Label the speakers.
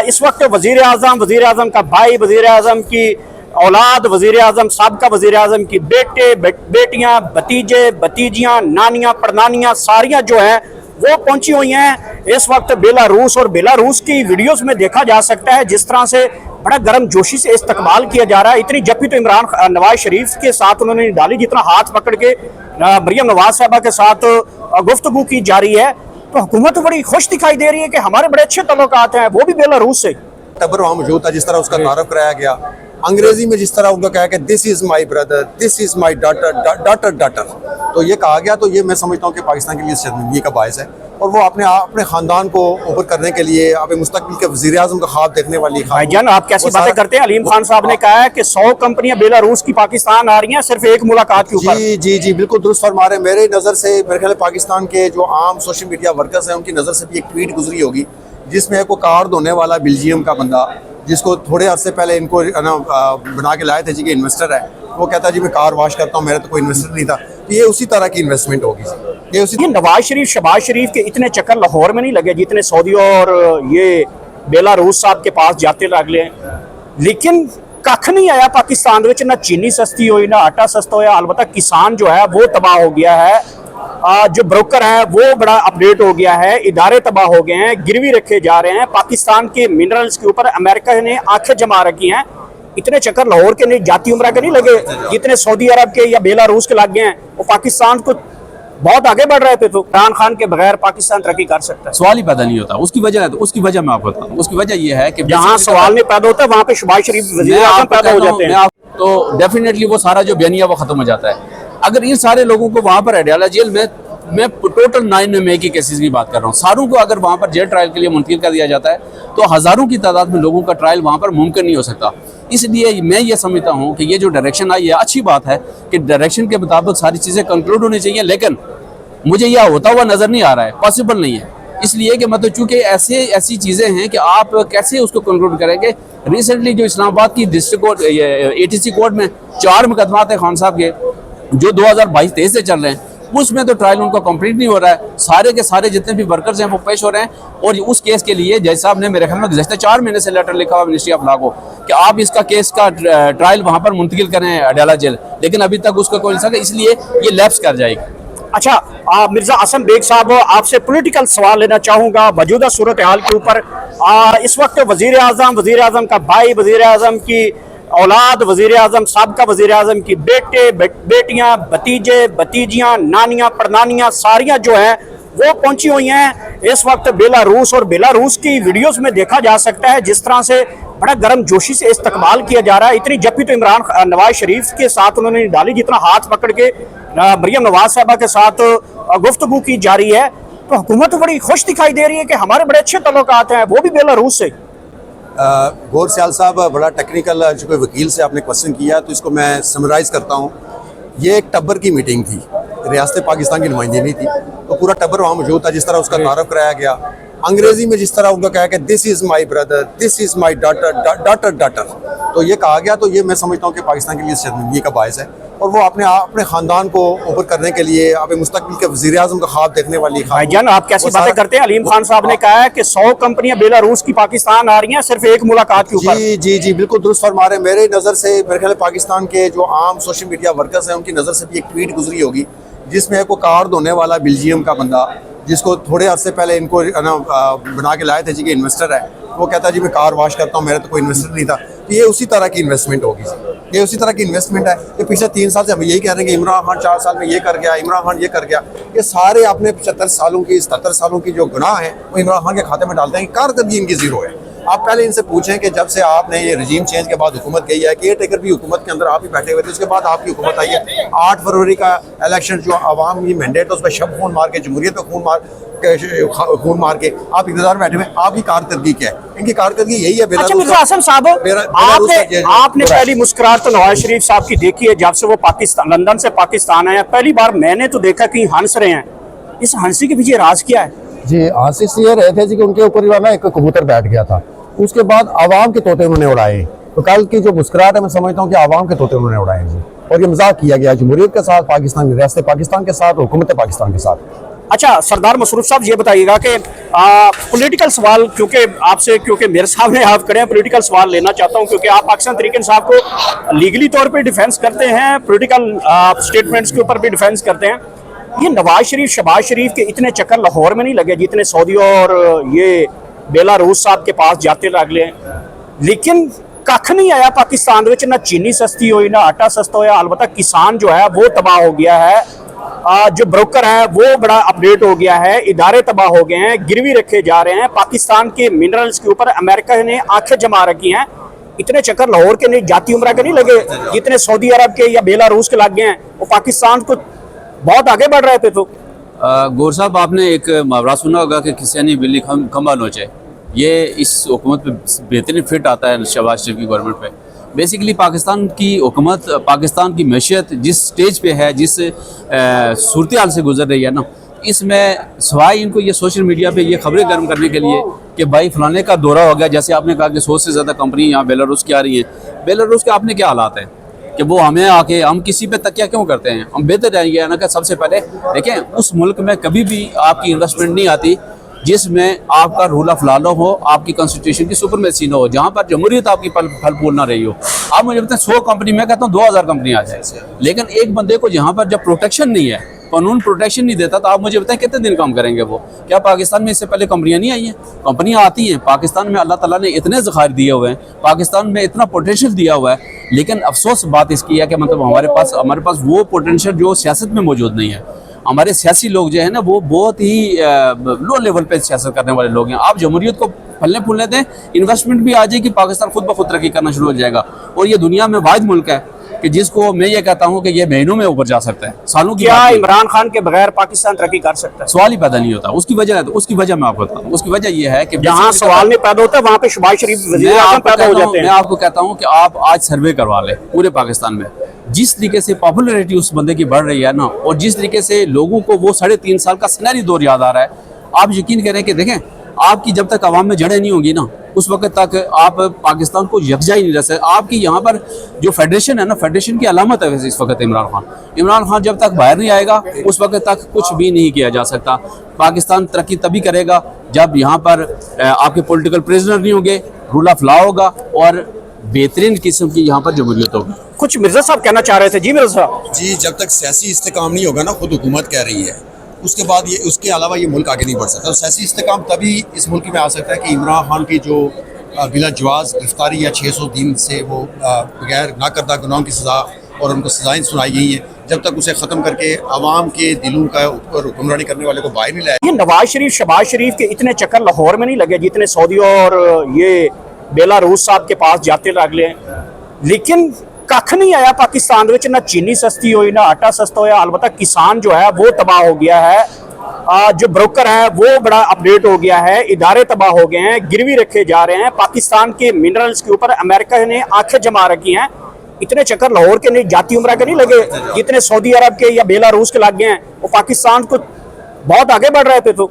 Speaker 1: इस वक्त वजीर आजम का भाई, वजीर आजम की औलाद, वजीर आजम सबका वजीर आजम की बेटे बेटियां, भतीजे भतीजियां, नानियां परनानियां सारियां जो हैं वो पहुंची हुई हैं इस वक्त बेलारूस। और बेलारूस की वीडियोस में देखा जा सकता है जिस तरह से बड़ा गर्म जोशी से इस्तकबाल किया जा रहा है। इतनी जप्पी तो इमरान नवाज शरीफ के साथ उन्होंने डाली जितना हाथ पकड़ के मरियम नवाज साहबा के साथ गुफ्तगू की जा रही है। तो हुकूमत बड़ी खुश दिखाई दे रही है कि हमारे बड़े अच्छे तल्लुकात हैं, वो भी बेलारूस से।
Speaker 2: टबर वहाँ मौजूद था, जिस तरह उसका तारफ कराया गया, अंग्रेजी में जिस तरह उनका कहा कि this is my brother, this is my daughter, तो ये कहा गया। तो ये मैं समझता हूँ कि पाकिस्तान के लिए शर्मिंदगी का बायस है। और वो अपने खानदान को ऊपर करने के लिए मुस्तकबिल के वज़ीर आज़म का ख्वाब देखने वाली।
Speaker 1: भाईजान आप कैसी बातें करते हैं? अलीम खान साहब ने कहा है कि 100 कंपनियां बेलारूस की पाकिस्तान आ रही हैं सिर्फ एक मुलाकात के ऊपर।
Speaker 2: जी जी जी बिल्कुल दुरुस्त फरमा रहे हैं। मेरे नज़र से मेरे ख्याल पाकिस्तान के जो आम सोशल मीडिया वर्कर्स हैं उनकी नज़र से भी एक ट्वीट गुजरी होगी जिसमें एक कार धोने वाला बेल्जियम का बंदा, जिसको थोड़े अरसे पहले इनको बना के लाए थे जी कि इन्वेस्टर है, वो कहता है जी मैं कार वॉश करता हूँ, मेरा तो कोई इन्वेस्टर नहीं था। तो ये उसी तरह की इन्वेस्टमेंट होगी।
Speaker 1: ये नवाज शरीफ शहबाज शरीफ के इतने चक्कर लाहौर में नहीं लगे जितने सऊदी और ये बेलारूस साहब के पास जाते लगले, लेकिन कख नहीं आया पाकिस्तान में। ना चीनी सस्ती हुई, ना आटा सस्ता होया। अलबत्ता किसान जो है वो तबाह हो गया है, जो ब्रोकर है वो बड़ा अपडेट हो गया है, इदारे तबाह हो गए हैं, गिरवी रखे जा रहे हैं। पाकिस्तान के मिनरल्स के ऊपर अमेरिका ने आंखें जमा रखी हैं। इतने चक्कर लाहौर के नहीं, जाती उम्रा के नहीं लगे जितने सऊदी अरब के या बेलारूस के लग गए हैं। वो पाकिस्तान को बहुत आगे बढ़ रहे थे। तो इमरान खान के बगैर पाकिस्तान तरक्की कर सकता है?
Speaker 3: सवाल ही पैदा नहीं होता। उसकी वजह है, तो उसकी वजह मैं आपको बताता हूँ। उसकी वजह यह है कि
Speaker 1: जहाँ सवाल नहीं पैदा होता वहाँ पे शहबाज शरीफ वज़ीर आज़म पैदा हो जाते हैं।
Speaker 3: तो डेफिनेटली वो सारा जो बयानिया वो खत्म हो जाता है। अगर इन सारे लोगों को वहाँ पर अडयाला जेल में, मैं टोटल 9 में की केसेस की बात कर रहा हूँ, सारों को अगर वहाँ पर जेल ट्रायल के लिए मुंतकिल कर दिया जाता है तो हज़ारों की तादाद में लोगों का ट्रायल वहाँ पर मुमकिन नहीं हो सकता। इसलिए मैं ये समझता हूँ कि ये जो डायरेक्शन आई है अच्छी बात है कि डायरेक्शन के मुताबिक सारी चीज़ें कंक्लूड होनी चाहिए, लेकिन मुझे यह होता हुआ नज़र नहीं आ रहा है, पॉसिबल नहीं है। इसलिए कि मतलब चूँकि ऐसी चीज़ें हैं कि आप कैसे उसको कंक्लूड करेंगे। रिसेंटली जो इस्लामाबाद की डिस्ट्रिक्ट कोर्ट ATC कोर्ट में 4 मुकदमात हैं खान साहब के जो 2022-23 से चल रहे हैं, उसमें तो ट्रायल उनका कंप्लीट नहीं हो रहा है। सारे के सारे जितने भी वर्कर्स हैं वो पेश हो रहे हैं। और उस केस के लिए जज साहब ने मेरे ख्याल में गुज़श्ता 4 महीने से लेटर लिखा हुआ मिनिस्ट्री ऑफ लॉ को कि आप इसका केस का ट्रायल वहाँ पर मुंतकिल करें अडयाला जेल, लेकिन अभी तक उसका कोई नहीं, इसलिए ये लैप्स कर जाएगी।
Speaker 1: अच्छा, मिर्जा आसम बेग साहब, आपसे पॉलिटिकल सवाल लेना चाहूँगा मौजूदा सूरत हाल के ऊपर। इस वक्त वजीर आज़म का भाई, वजीर आज़म की औलाद, वजीर आज़म सबका वजीर आज़म की बेटे बेटियां, भतीजे भतीजियां, नानियां परनानियां सारियां जो हैं वो पहुंची हुई हैं इस वक्त बेलारूस। और बेलारूस की वीडियोस में देखा जा सकता है जिस तरह से बड़ा गर्म जोशी से इस्तकबाल किया जा रहा है। इतनी जप्पी तो इमरान नवाज शरीफ के साथ उन्होंने डाली जितना हाथ पकड़ के मरियम नवाज साहबा के साथ गुफ्तगू की जा रही है। तो हुकूमत बड़ी खुश दिखाई दे रही है कि हमारे बड़े अच्छे तल्लुकात हैं, वो भी बेलारूस से।
Speaker 2: गौर सियाल साहब, बड़ा टेक्निकल जो कोई वकील से आपने क्वेश्चन किया तो इसको मैं समराइज़ करता हूँ। ये एक टब्बर की मीटिंग थी, रियासत पाकिस्तान की नुमाइंदगी नहीं थी। तो पूरा टब्बर वहाँ मौजूद था, जिस तरह उसका तारफ कराया गया, अंग्रेजी में जिस तरह उनका कहा कि this is my brother, this is my daughter, तो ये कहा गया। तो ये मैं समझता हूँ कि पाकिस्तान के लिए शर्मिंदगी का बायस है। और वो अपने खानदान को ऊपर करने के लिए मुस्तकबिल के वज़ीर आज़म का ख्वाब देखने वाली।
Speaker 1: भाईजान आप कैसी बातें करते हैं? अलीम खान साहब ने कहा है कि 100 कंपनियां बेलारूस की पाकिस्तान आ रही हैं सिर्फ एक मुलाकात के ऊपर।
Speaker 2: जी जी जी बिल्कुल दुरुस्त फरमा रहे हैं। मेरे नज़र से मेरे ख्याल पाकिस्तान के जो आम सोशल मीडिया वर्कर्स हैं उनकी नज़र से भी एक ट्वीट गुजरी होगी जिसमें एक कार धोने वाला बेल्जियम का बंदा, जिसको थोड़े अरसे पहले इनको बना के लाए थे जी कि इन्वेस्टर है, वो कहता है जी मैं कार वॉश करता हूँ, मेरा तो कोई इन्वेस्टर नहीं था। तो ये उसी तरह की इन्वेस्टमेंट होगी। ये उसी तरह की इन्वेस्टमेंट है। ये पिछले 3 साल से हम यही कह रहे हैं कि इमरान खान 4 साल में ये कर गया, इमरान खान ये कर गया। ये सारे अपने 75 सालों की 77 सालों की जो गुनाह है वो इमरान खान के खाते में डालते हैं। कारकर्दगी इनकी जीरो है। आप पहले इनसे पूछें कि जब से आपने ये रजीम चेंज के बाद हुकूमत गई है, केयर टेकर भी हुकूमत के अंदर आप ही बैठे हुए थे, उसके बाद आपकी हुकूमत आई है। 8 फरवरी का इलेक्शन जो आवाम की मैंडेट है उस पर शब खून मार के, जमहूरियत पे खून मार के आप इक़्तिदार बैठे हुए। आपकी कारकर्दगी क्या है? इनकी कारकर्दगी यही है।
Speaker 1: अच्छा मिर्जा आसम साहब, आपने पहली मुस्कुराहट तो नवाज शरीफ साहब की देखी है जब से वो पाकिस्तान, लंदन से पाकिस्तान आए हैं। पहली बार मैंने तो देखा कि हंस रहे हैं। इस हंसी के पीछे राज क्या है?
Speaker 4: जी, हंसी से ये रहे थे जी कि उनके ऊपर ना एक कबूतर बैठ गया था, उसके बाद आवाम के तोते उन्होंने उड़ाए। तो कल की जो मुस्कुराहट है मैं समझता हूँ कि आवाम के तोते उन्होंने उड़ाए जी। और ये मजाक किया गया जमहूरियत के साथ, पाकिस्तान, रियासत पाकिस्तान के साथ, हुकूमत पाकिस्तान के साथ।
Speaker 1: अच्छा सरदार मसरूफ साहब, ये बताइएगा कि पॉलिटिकल सवाल, क्योंकि मेरे सामने आप खड़े हैं, पॉलिटिकल सवाल लेना चाहता हूं, क्योंकि आप पाकिस्तान तरीके इंसाफ को लीगली तौर पे डिफेंस करते हैं, पॉलिटिकल स्टेटमेंट्स के ऊपर भी डिफेंस करते हैं। ये नवाज शरीफ, शहबाज शरीफ के इतने चक्कर लाहौर में नहीं लगे जितने सऊदी और ये बेलारूस साहब के पास जाते लगले हैं, लेकिन कख नहीं आया पाकिस्तान विच, ना चीनी सस्ती हुई ना आटा सस्ता होया। अलबत्ता किसान जो है वो तबाह हो गया है, जो ब्रोकर है वो बड़ा अपडेट हो गया है, इदारे तबाह हो गए हैं, गिरवी रखे जा रहे हैं। पाकिस्तान के मिनरल्स के ऊपर अमेरिका ने आंखें जमा रखी हैं। इतने चक्कर लाहौर के नहीं, जाती उमरा के नहीं लगे जितने सऊदी अरब के या बेलारूस के लग गए हैं। वो पाकिस्तान को बहुत आगे बढ़ रहे थे। तो
Speaker 3: गौर साहब, आपने एक मुहावरा सुना होगा कि किसानी बिल्ली खंबा नोचे। ये इस हुकूमत पे बेहतरीन फिट आता है, शहबाज शरीफ की गवर्नमेंट पे। बेसिकली पाकिस्तान की हुकूमत, पाकिस्तान की मैशियत जिस स्टेज पे है, जिस सूरत हाल से गुजर रही है ना, इसमें सवाई इनको ये सोशल मीडिया पे ये खबरें गर्म करने के लिए कि भाई फलाने का दौरा हो गया, जैसे आपने कहा कि 100 से ज़्यादा कंपनी यहाँ बेलारूस की आ रही हैं। बेलारूस के आपने क्या हालात हैं कि वो हमें आके, हम किसी पे तकिया क्यों करते हैं? हम बेहतर जाएंगे ना कि सबसे पहले देखें, उस मुल्क में कभी भी आपकी इन्वेस्टमेंट नहीं आती जिसमें आपका रूल ऑफ लॉ हो, आपकी कॉन्स्टिट्यूशन की सुपरमेसी ना हो, जहाँ पर जमहूरियत आपकी फल फूल ना रही हो। आप मुझे बताएं, 100 कंपनी, मैं कहता हूँ 2000 कंपनी आ जाए, लेकिन एक बंदे को जहाँ पर जब प्रोटेक्शन नहीं है, कानून प्रोटेक्शन नहीं देता, तो आप मुझे बताएं कितने दिन काम करेंगे वो? क्या पाकिस्तान में इससे पहले कंपनियां नहीं आई हैं? कंपनियां आती हैं पाकिस्तान में। अल्लाह ताला ने इतने ज़खायर दिए हुए हैं, पाकिस्तान में इतना पोटेंशियल दिया हुआ है, लेकिन अफसोस बात इसकी है कि मतलब हमारे पास वो पोटेंशियल जो सियासत में मौजूद नहीं है। हमारे सियासी लोग जो है ना, वो बहुत ही लो लेवल पे सियासत करने वाले लोग हैं। आप जमहूरियत को फलने फूलने दें, इन्वेस्टमेंट भी आ जाएगी, पाकिस्तान खुद ब खुद तरक्की करना शुरू हो जाएगा। और ये दुनिया में वाहिद मुल्क है कि जिसको मैं ये कहता हूँ कि ये महीनों में ऊपर जा सकता है, सालों की।
Speaker 1: क्या इमरान खान के बगैर पाकिस्तान तरक्की कर सकता है?
Speaker 3: सवाल ही पैदा नहीं होता। उसकी वजह मैं आपको बताऊँ। उसकी वजह ये है कि
Speaker 1: जहाँ सवाल नहीं पैदा होता वहाँ पे शहबाज शरीफ वज़ीर आज़म पैदा हो जाते हैं।
Speaker 3: मैं आपको कहता हूँ कि आप आज सर्वे करवा लें पूरे पाकिस्तान में, जिस तरीके से पॉपुलैरिटी उस बंदे की बढ़ रही है ना, और जिस तरीके से लोगों को वो 3.5 साल का सिनेरियो दौर याद आ रहा है, आप यकीन करें कि देखें, आपकी जब तक आवाम में जड़ें नहीं होंगी ना, उस वक्त तक आप पाकिस्तान को यकजा ही नहीं रह सकते। आपकी यहाँ पर जो फेडरेशन है ना, फेडरेशन की अलामत है वैसे इस वक्त इमरान खान जब तक बाहर नहीं आएगा, उस वक्त तक कुछ भी नहीं किया जा सकता। पाकिस्तान तरक्की तभी करेगा जब यहाँ पर आपके पॉलिटिकल प्रिजनर नहीं होंगे, रूल ऑफ लॉ होगा और बेहतरीन किस्म की यहाँ पर जमहूरियत होगी।
Speaker 1: कुछ मिर्जा साहब कहना चाह रहे थे। जी मिर्जा साहब।
Speaker 2: जी, जब तक सियासी इस्तेकाम नहीं होगा ना, खुद हुकूमत कह रही है, उसके बाद ये, उसके अलावा ये मुल्क आगे नहीं बढ़ सकता। सियासी इस्तेकाम तभी इस मुल्क में आ सकता है कि इमरान खान की जो बिला जवाज़ गिरफ्तारी या 600 दिन से वो बगैर ना करदा गुनाहों की सज़ा और उनको सज़ाएँ सुनाई गई हैं, जब तक उसे ख़त्म करके आवाम के दिलों का ऊपर हुक्मरानी करने वाले को बाहर नहीं लाया।
Speaker 1: ये नवाज शरीफ, शहबाज शरीफ के इतने चक्कर लाहौर में नहीं लगे जितने सऊदी और ये बेलारूस साहब के पास जाते लगले हैं, लेकिन कख नहीं आया पाकिस्तान विच, ना चीनी सस्ती हुई ना आटा सस्ता होया। अलबत्ता किसान जो है वो तबाह हो गया है, जो ब्रोकर है वो बड़ा अपडेट हो गया है, इदारे तबाह हो गए हैं, गिरवी रखे जा रहे हैं। पाकिस्तान के मिनरल्स के ऊपर अमेरिका ने आंखें जमा रखी हैं। इतने चक्कर लाहौर के नहीं, जाती उमरा के नहीं लगे जितने सऊदी अरब के या बेलारूस के लग गए हैं। वो पाकिस्तान को बहुत आगे बढ़ रहे थे। तो